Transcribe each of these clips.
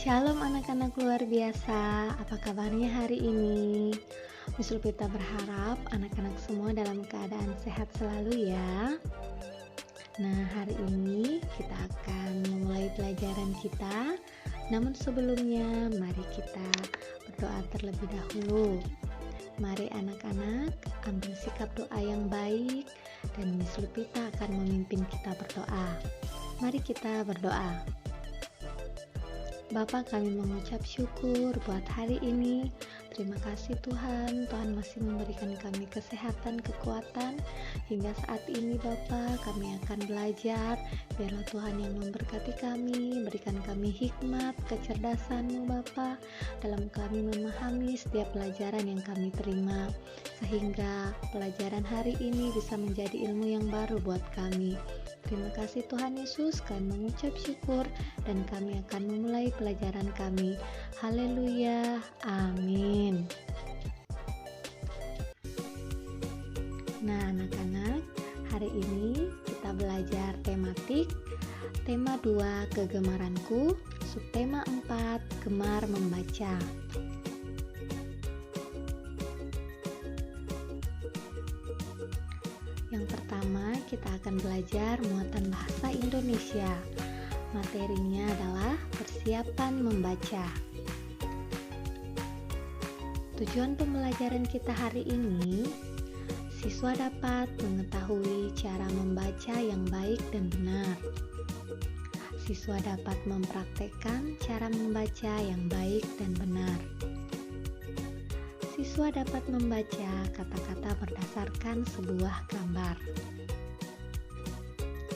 Shalom anak-anak luar biasa, apa kabarnya hari ini? Miss Lupita berharap anak-anak semua dalam keadaan sehat selalu ya. Nah, hari ini kita akan memulai pelajaran kita. Namun sebelumnya, mari kita berdoa terlebih dahulu. Mari anak-anak ambil sikap doa yang baik dan Miss Lupita akan memimpin kita berdoa. Mari kita berdoa. Bapa, kami mengucap syukur buat hari ini. Terima kasih Tuhan, Tuhan masih memberikan kami kesehatan, kekuatan. Hingga saat ini Bapa, kami akan belajar. Biarlah Tuhan yang memberkati kami, berikan kami hikmat, kecerdasan-Mu Bapa, dalam kami memahami setiap pelajaran yang kami terima. Sehingga pelajaran hari ini bisa menjadi ilmu yang baru buat kami. Terima kasih Tuhan Yesus, kami mengucap syukur dan kami akan memulai pelajaran kami. Haleluya, amin. Nah anak-anak, hari ini kita belajar tematik, tema 2 kegemaranku, subtema 4 gemar membaca. Yang pertama, kita akan belajar muatan bahasa Indonesia. Materinya adalah persiapan membaca. Tujuan pembelajaran kita hari ini, siswa dapat mengetahui cara membaca yang baik dan benar. Siswa dapat mempraktekkan cara membaca yang baik dan benar. Siswa dapat membaca kata-kata berdasarkan sebuah gambar.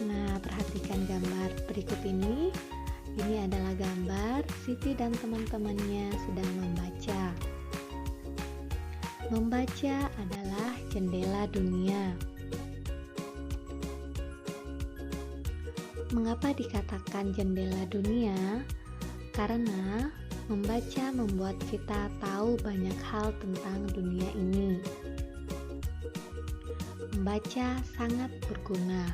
Nah, perhatikan gambar berikut ini. Ini adalah gambar Siti dan teman-temannya sedang membaca. Membaca adalah jendela dunia. Mengapa dikatakan jendela dunia? Karena membaca membuat kita tahu banyak hal tentang dunia ini. Membaca sangat berguna.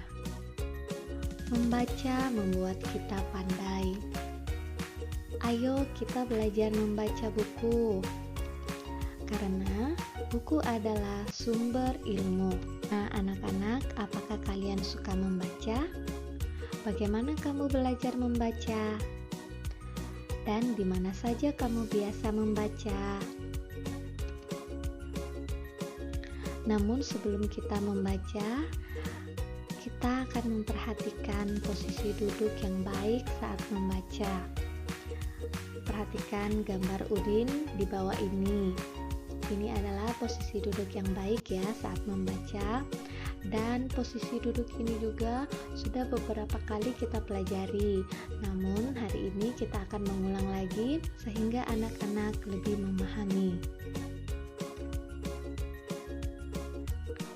Membaca membuat kita pandai. Ayo kita belajar membaca buku. Karena buku adalah sumber ilmu. Nah, anak-anak, apakah kalian suka membaca? Bagaimana kamu belajar membaca? Dan di mana saja kamu biasa membaca. Namun sebelum kita membaca, kita akan memperhatikan posisi duduk yang baik saat membaca. Perhatikan gambar Udin di bawah ini. Ini adalah posisi duduk yang baik ya saat membaca. Dan posisi duduk ini juga sudah beberapa kali kita pelajari. Namun hari ini kita akan mengulang lagi sehingga anak-anak lebih memahami.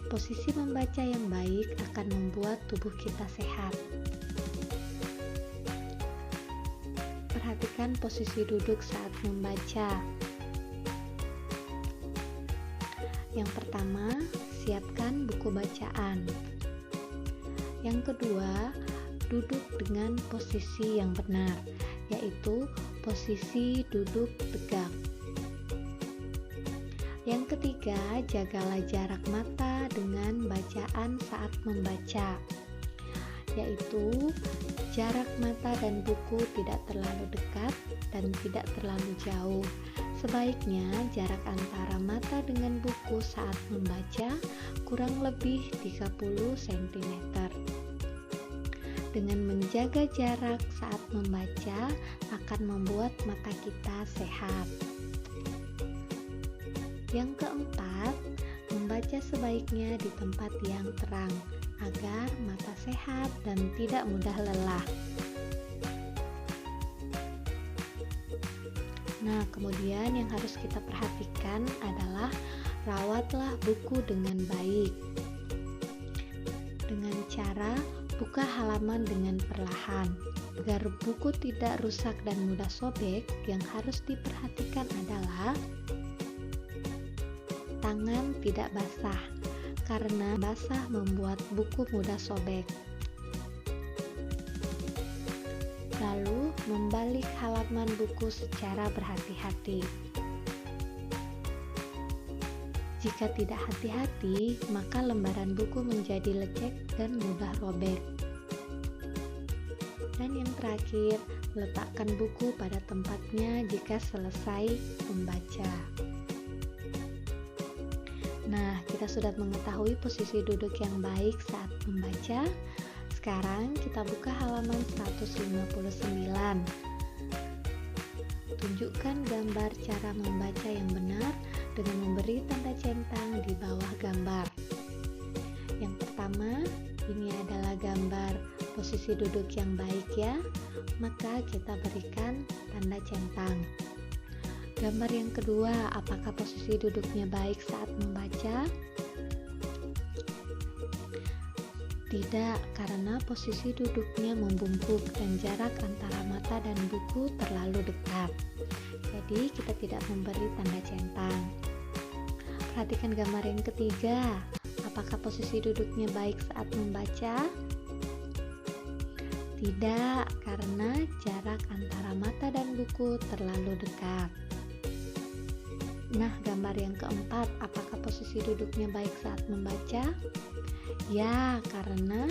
Posisi membaca yang baik akan membuat tubuh kita sehat. Perhatikan posisi duduk saat membaca. Yang pertama, siapkan buku bacaan. Yang kedua, duduk dengan posisi yang benar, yaitu posisi duduk tegak. Yang ketiga, jagalah jarak mata dengan bacaan saat membaca, yaitu jarak mata dan buku tidak terlalu dekat dan tidak terlalu jauh. Sebaiknya jarak antara mata dengan buku saat membaca kurang lebih 30 cm. Dengan menjaga jarak saat membaca akan membuat mata kita sehat. Yang keempat, membaca sebaiknya di tempat yang terang agar mata sehat dan tidak mudah lelah. Nah, kemudian yang harus kita perhatikan adalah rawatlah buku dengan baik. Dengan cara buka halaman dengan perlahan. Agar buku tidak rusak dan mudah sobek, yang harus diperhatikan adalah tangan tidak basah, karena basah membuat buku mudah sobek. Lalu membalik halaman halaman buku secara berhati-hati. Jika tidak hati-hati, maka lembaran buku menjadi lecek dan mudah robek. Dan yang terakhir, letakkan buku pada tempatnya jika selesai membaca. Nah, kita sudah mengetahui posisi duduk yang baik saat membaca. Sekarang kita buka halaman 159. Tunjukkan gambar cara membaca yang benar dengan memberi tanda centang di bawah gambar. Yang pertama, ini adalah gambar posisi duduk yang baik ya, maka kita berikan tanda centang. Gambar yang kedua, apakah posisi duduknya baik saat membaca? Tidak, karena posisi duduknya membungkuk dan jarak antara mata dan buku terlalu dekat. Jadi kita tidak memberi tanda centang. Perhatikan gambar yang ketiga, apakah posisi duduknya baik saat membaca? Tidak, karena jarak antara mata dan buku terlalu dekat. Nah, gambar yang keempat, apakah posisi duduknya baik saat membaca? Ya, karena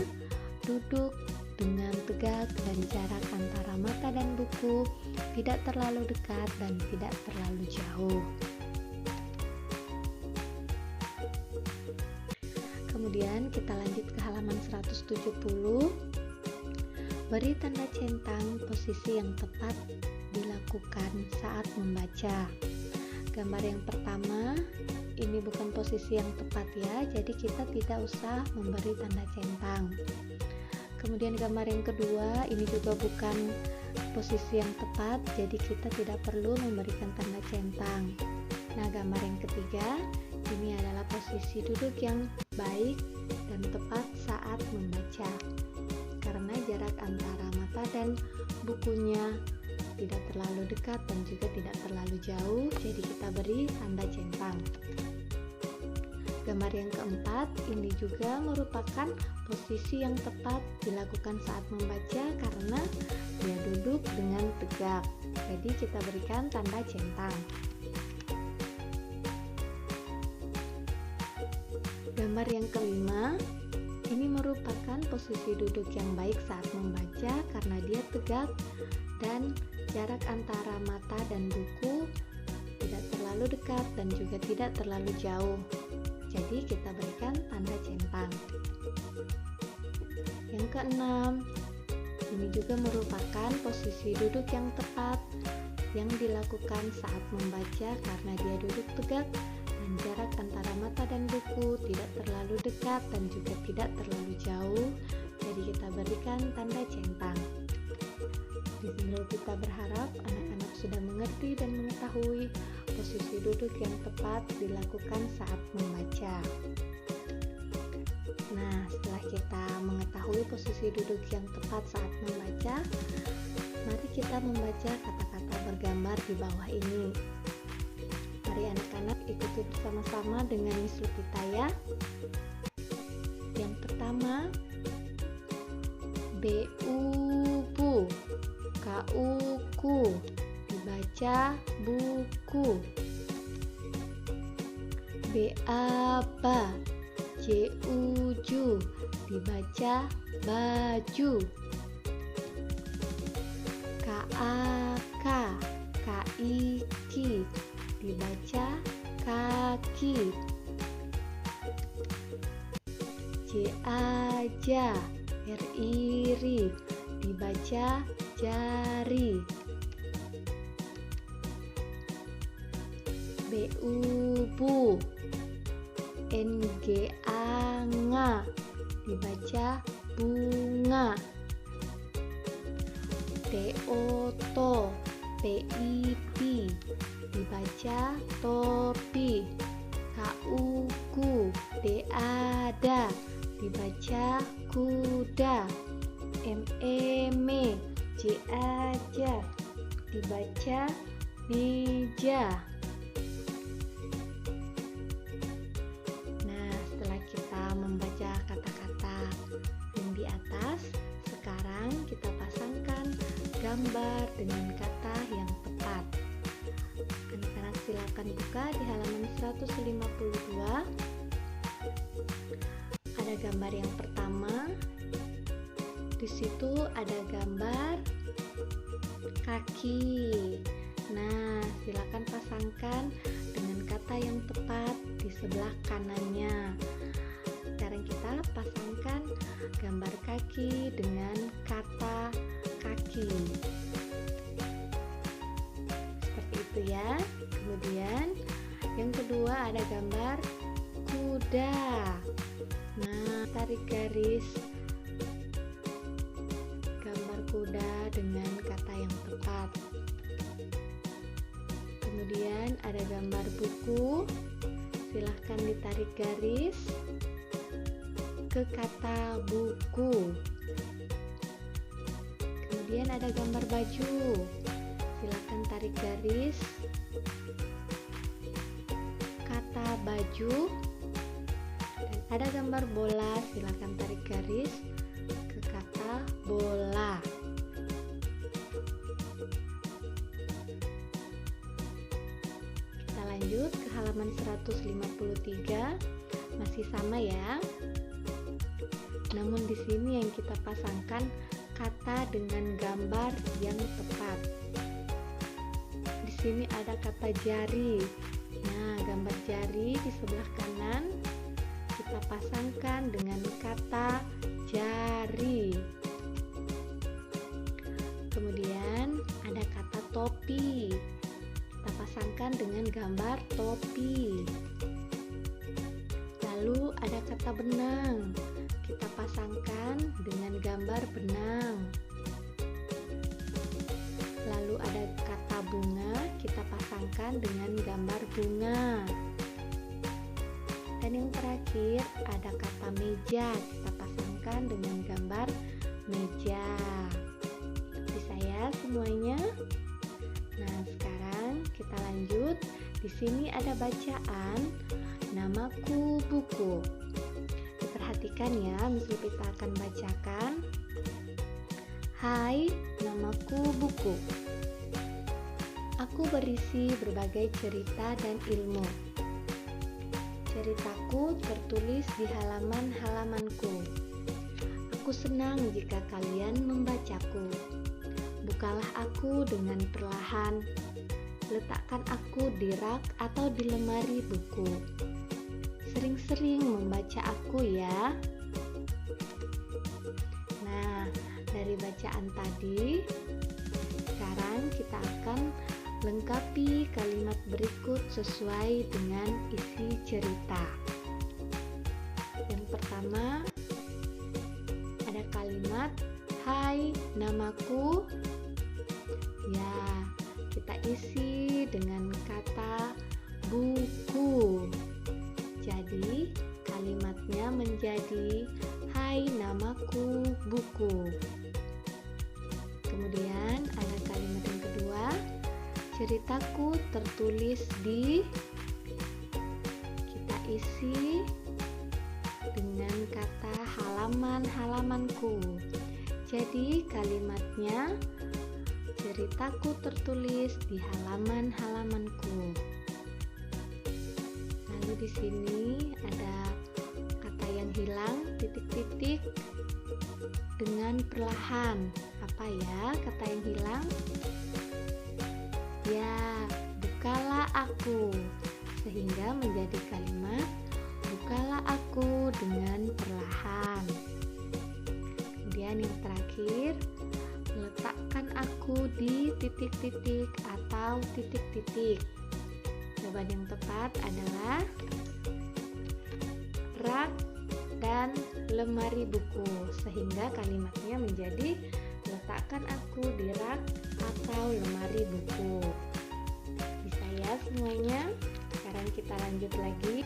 duduk dengan tegak dan jarak antara mata dan buku tidak terlalu dekat dan tidak terlalu jauh. Kemudian kita lanjut ke halaman 170. Beri tanda centang posisi yang tepat dilakukan saat membaca. Gambar yang pertama, ini bukan posisi yang tepat ya, jadi kita tidak usah memberi tanda centang. Kemudian gambar yang kedua, ini juga bukan posisi yang tepat, jadi kita tidak perlu memberikan tanda centang. Nah, gambar yang ketiga, ini adalah posisi duduk yang baik dan tepat saat membaca. Karena jarak antara mata dan bukunya tidak terlalu dekat dan juga tidak terlalu jauh, jadi kita beri tanda centang. Gambar yang keempat, ini juga merupakan posisi yang tepat dilakukan saat membaca karena dia duduk dengan tegak, jadi kita berikan tanda centang. Gambar yang kelima, ini merupakan posisi duduk yang baik saat membaca karena dia tegak dan jarak antara mata dan buku tidak terlalu dekat dan juga tidak terlalu jauh. Jadi kita berikan tanda centang. Yang keenam, ini juga merupakan posisi duduk yang tepat yang dilakukan saat membaca karena dia duduk tegak dan jarak antara mata dan buku tidak terlalu dekat dan juga tidak terlalu jauh. Jadi kita berikan tanda centang. Di sini kita berharap anak-anak sudah mengerti dan mengetahui posisi duduk yang tepat dilakukan saat membaca. Nah, setelah kita mengetahui posisi duduk yang tepat saat membaca, mari kita membaca kata-kata bergambar di bawah ini. Mari anak-anak ikuti bersama-sama dengan Miss Lupita ya. Yang pertama, bu, ku, dibaca buku. Ba, juju, dibaca baju. Kaiki, dibaca kaki. Jaja, riri, dibaca jari. Bu, nga, dibaca bunga. Toto, pip, dibaca topi. Kauku, ada, dibaca kuda. Meme, aja, dibaca meja. Nah, setelah kita membaca kata-kata yang di atas, sekarang kita pasangkan gambar dengan kata akan buka di halaman 152. Ada gambar yang pertama. Di situ ada gambar kaki. Nah, silakan pasangkan dengan kata yang tepat di sebelah kanannya. Sekarang kita pasangkan gambar kaki dengan kata kaki. Seperti itu ya. Kemudian yang kedua ada gambar kuda. Nah, tarik garis gambar kuda dengan kata yang tepat. Kemudian ada gambar buku. Silahkan ditarik garis ke kata buku. Kemudian ada gambar baju. Silahkan tarik garis kata baju. Dan ada gambar bola. Silahkan tarik garis ke kata bola. Kita lanjut ke halaman 153. Masih sama ya. Namun di sini yang kita pasangkan kata dengan gambar yang tepat. Di sini ada kata jari. Nah, gambar jari di sebelah kanan kita pasangkan dengan kata jari. Kemudian ada kata topi. Kita pasangkan dengan gambar topi. Lalu ada kata benang. Kita pasangkan dengan gambar benang. Lalu ada kata bunga, kita pasangkan dengan gambar bunga. Dan yang terakhir ada kata meja, kita pasangkan dengan gambar meja. Bisa ya semuanya? Nah, sekarang kita lanjut. Di sini ada bacaan namaku buku. Perhatikan ya, Miss Lupita akan bacakan. Hai, namaku buku. Aku berisi berbagai cerita dan ilmu. Ceritaku tertulis di halaman-halamanku. Aku senang jika kalian membacaku. Bukalah aku dengan perlahan. Letakkan aku di rak atau di lemari buku. Sering-sering membaca aku ya. Nah, dari bacaan tadi, sekarang kita akan lengkapi kalimat berikut sesuai dengan isi cerita. Yang pertama, ada kalimat hai, namaku. Ya, kita isi dengan kata buku. Jadi kalimatnya menjadi hai, namaku buku. Kemudian ada kalimat yang kedua, ceritaku tertulis di. Kita isi dengan kata halaman-halamanku. Jadi kalimatnya ceritaku tertulis di halaman-halamanku. Lalu di sini ada kata yang hilang, titik-titik dengan perlahan. Apa ya kata yang hilang? Ya, bukalah aku. Sehingga menjadi kalimat bukalah aku dengan perlahan. Kemudian yang terakhir, letakkan aku di titik-titik atau titik-titik. Jawaban yang tepat adalah rak dan lemari buku, sehingga kalimatnya menjadi letakkan aku di rak atau lemari buku. Bisa ya semuanya? Sekarang kita lanjut lagi.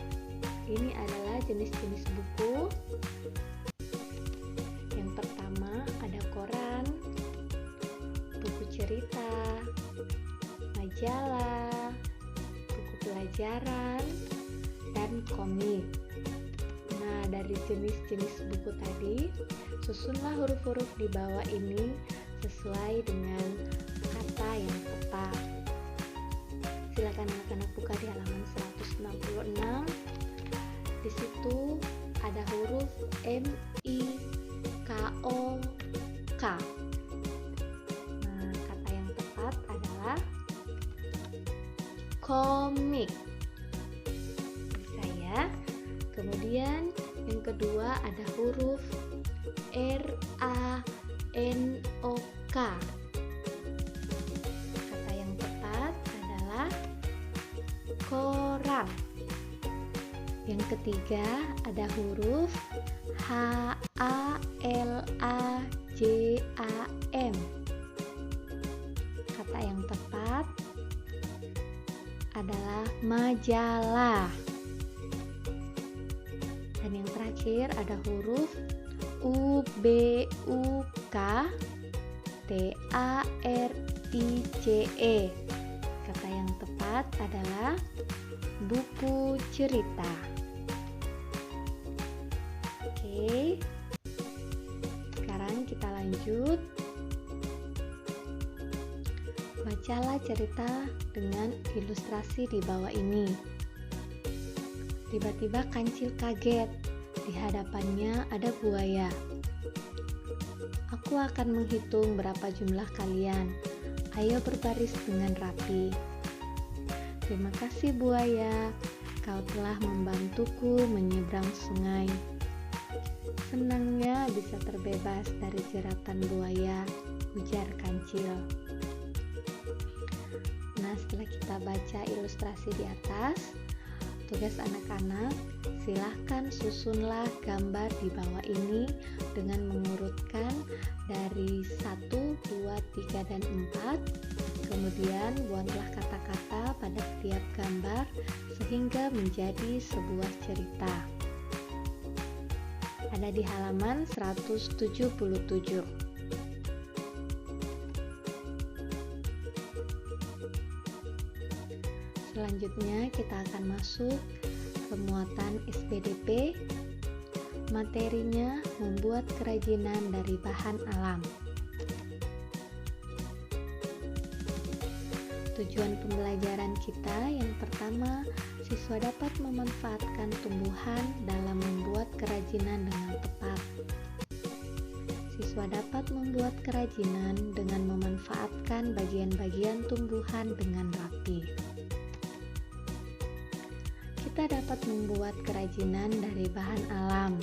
Ini adalah jenis-jenis buku. Yang pertama ada koran, buku cerita, majalah, buku pelajaran, dan komik. Nah, dari jenis-jenis buku tadi, susunlah huruf-huruf di bawah ini sesuai dengan kata yang tepat. Silakan anak-anak buka di halaman 166. Di situ ada huruf MIKOK. Nah, kata yang tepat adalah komik. Bisa ya. Kemudian yang kedua ada huruf RANOK. Kata yang tepat adalah koran. Yang ketiga ada huruf HALAJAM. Kata yang tepat adalah majalah. Dan yang terakhir ada huruf UBUKTARICE. Kata yang tepat adalah buku cerita. Oke, sekarang kita lanjut. Bacalah cerita dengan ilustrasi di bawah ini. Tiba-tiba Kancil kaget. Di hadapannya ada buaya. Aku akan menghitung berapa jumlah kalian. Ayo berbaris dengan rapi. Terima kasih buaya, kau telah membantuku menyeberang sungai. Senangnya bisa terbebas dari jeratan buaya, ujar Kancil. Nah, setelah kita baca ilustrasi di atas, tugas anak-anak, silahkan susunlah gambar di bawah ini dengan mengurutkan dari 1, 2, 3, dan 4. Kemudian buatlah kata-kata pada setiap gambar sehingga menjadi sebuah cerita. Ada di halaman 177. Selanjutnya kita akan masuk ke muatan SPDP. Materinya membuat kerajinan dari bahan alam. Tujuan pembelajaran kita yang pertama, siswa dapat memanfaatkan tumbuhan dalam membuat kerajinan dengan tepat. Siswa dapat membuat kerajinan dengan memanfaatkan bagian-bagian tumbuhan dengan rapi. Kita dapat membuat kerajinan dari bahan alam.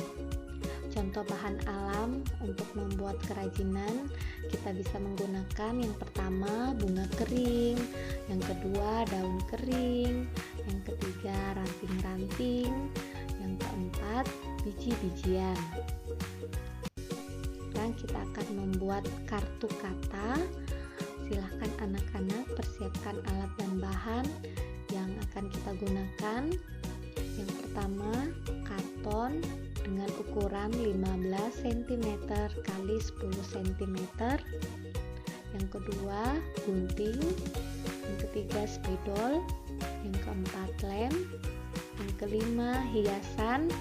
Contoh bahan alam untuk membuat kerajinan, kita bisa menggunakan yang pertama bunga kering, yang kedua daun kering, yang ketiga ranting-ranting, yang keempat biji-bijian. Sekarang kita akan membuat kartu kata. Silahkan anak-anak persiapkan alat dan bahan yang akan kita gunakan. Yang pertama, karton dengan ukuran 15 cm x 10 cm. Yang kedua, gunting. Yang ketiga, spidol. Yang keempat, lem. Yang kelima, hiasan,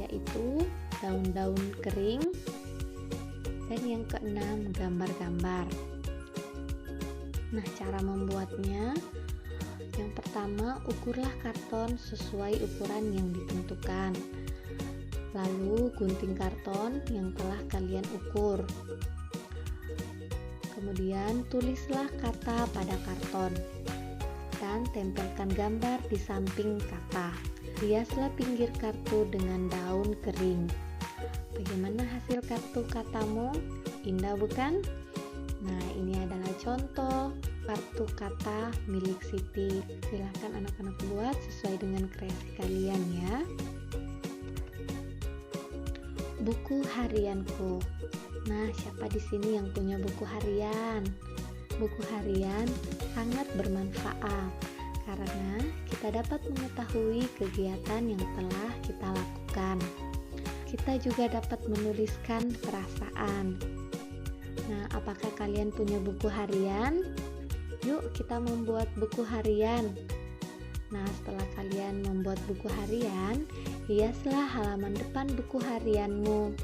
yaitu daun-daun kering. Dan yang keenam, gambar-gambar. Nah, cara membuatnya, yang pertama, ukurlah karton sesuai ukuran yang ditentukan. Lalu gunting karton yang telah kalian ukur. Kemudian tulislah kata pada karton dan tempelkan gambar di samping kata. Hiaslah pinggir kartu dengan daun kering. Bagaimana hasil kartu katamu? Indah bukan? Nah, ini adalah contoh kartu kata milik Siti. Silahkan anak-anak buat sesuai dengan kreasi kalian ya. Buku harianku. Nah, siapa di sini yang punya buku harian? Buku harian sangat bermanfaat karena kita dapat mengetahui kegiatan yang telah kita lakukan. Kita juga dapat menuliskan perasaan. Nah, apakah kalian punya buku harian? Yuk kita membuat buku harian. Nah, setelah kalian membuat buku harian, hiaslah halaman depan buku harianmu.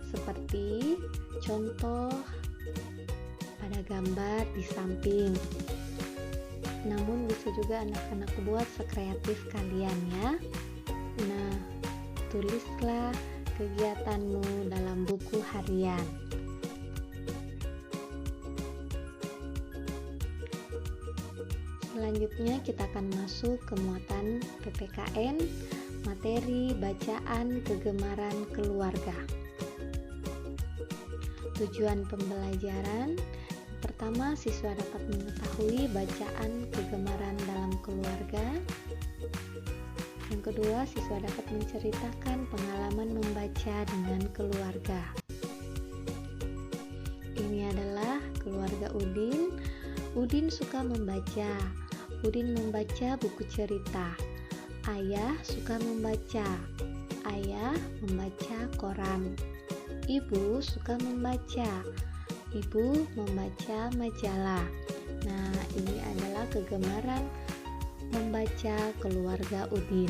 Seperti contoh pada gambar di samping. namun bisa juga anak-anak buat sekreatif kalian ya. Nah, tulislah kegiatanmu dalam buku harian. Selanjutnya kita akan masuk ke muatan PPKN, materi bacaan kegemaran keluarga. Tujuan pembelajaran: pertama, siswa dapat mengetahui bacaan kegemaran dalam keluarga. Yang kedua, siswa dapat menceritakan pengalaman membaca dengan keluarga. Ini adalah keluarga Udin. Udin suka membaca. Udin membaca buku cerita. Ayah suka membaca. Ayah membaca koran. Ibu suka membaca. Ibu membaca majalah. Nah, ini adalah kegemaran membaca keluarga Udin.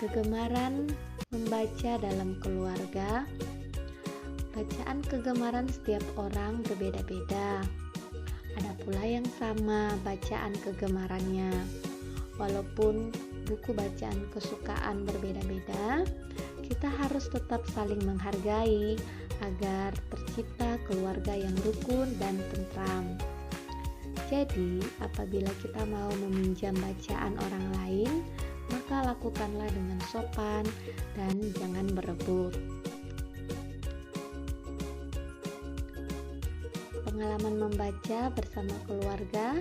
Kegemaran membaca dalam keluarga. Bacaan kegemaran setiap orang berbeda-beda. Ada pula yang sama bacaan kegemarannya. Walaupun buku bacaan kesukaan berbeda-beda, kita harus tetap saling menghargai agar tercipta keluarga yang rukun dan tentram. Jadi, apabila kita mau meminjam bacaan orang lain, maka lakukanlah dengan sopan dan jangan berebut. Pengalaman membaca bersama keluarga.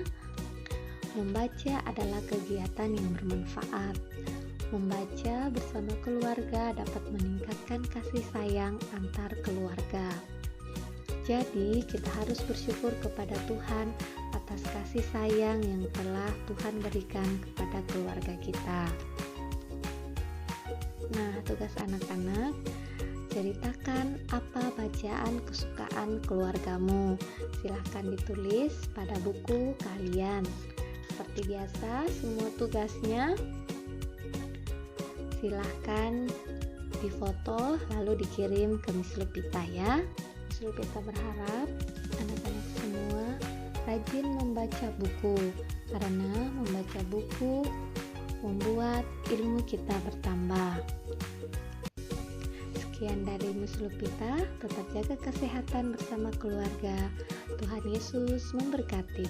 Membaca adalah kegiatan yang bermanfaat. Membaca bersama keluarga dapat meningkatkan kasih sayang antar keluarga. Jadi, kita harus bersyukur kepada Tuhan atas kasih sayang yang telah Tuhan berikan kepada keluarga kita. Nah, tugas anak-anak, ceritakan apa bacaan kesukaan keluargamu. Silahkan ditulis pada buku kalian. Seperti biasa, semua tugasnya silahkan difoto lalu dikirim ke Miss Lupita ya. Miss Lupita berharap anak-anak semua rajin membaca buku, karena membaca buku membuat ilmu kita bertambah. Sekian dari Miss Lupita, tetap jaga kesehatan bersama keluarga. Tuhan Yesus memberkati.